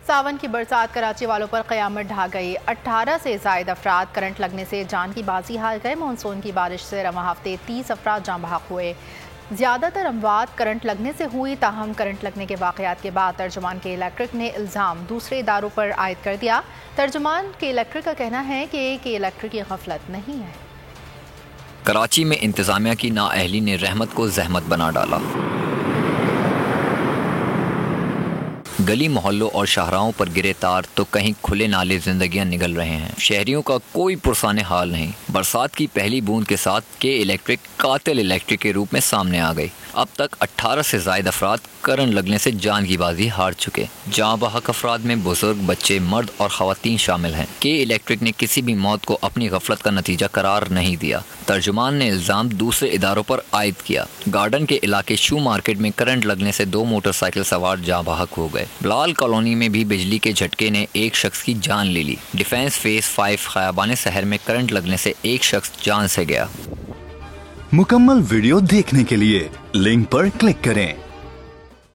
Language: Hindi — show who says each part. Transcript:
Speaker 1: सावन की बरसात कराची वालों पर क़यामत ढा गई। 18 से ज़ायद अफराद करंट लगने से जान की बाजी हार गए। मानसून की बारिश से रवां हफ्ते 30 अफराद जाँ बहक हुए। ज़्यादातर अमवात करंट लगने से हुई, ताहम करंट लगने के वाक़यात के बाद तर्जुमान के इलेक्ट्रिक ने इल्ज़ाम दूसरे इदारों पर आयद कर दिया। तर्जुमान के इलेक्ट्रिक का कहना है कि इलेक्ट्रिक की गफलत नहीं है।
Speaker 2: कराची में इंतज़ामिया की नाअहली ने रहमत को जहमत बना डाला। गली मोहल्लों और शाहराहों पर गिरे तार तो कहीं खुले नाले जिंदगियां निगल रहे हैं। शहरियों का कोई पुरसाने हाल नहीं। बरसात की पहली बूंद के साथ के इलेक्ट्रिक कातिल इलेक्ट्रिक के रूप में सामने आ गई। अब तक 18 से ज़ायद अफराद करंट लगने से जान की बाजी हार चुके। जाँ बहक अफराद में बुजुर्ग, बच्चे, मर्द और ख़वातीन शामिल हैं। के इलेक्ट्रिक ने किसी भी मौत को अपनी गफलत का नतीजा करार नहीं दिया। तर्जुमान ने इल्ज़ाम दूसरे इदारों पर आयद किया। गार्डन के इलाके शू मार्केट में करंट लगने से 2 मोटरसाइकिल सवार जाँ बहक हो गए। बिलाल कॉलोनी में भी बिजली के झटके ने एक शख्स की जान ले ली। डिफेंस फेस 5 खयाबान शहर में करंट लगने से एक शख्स जान से गया।
Speaker 3: मुकम्मल वीडियो देखने के लिए लिंक पर क्लिक करें।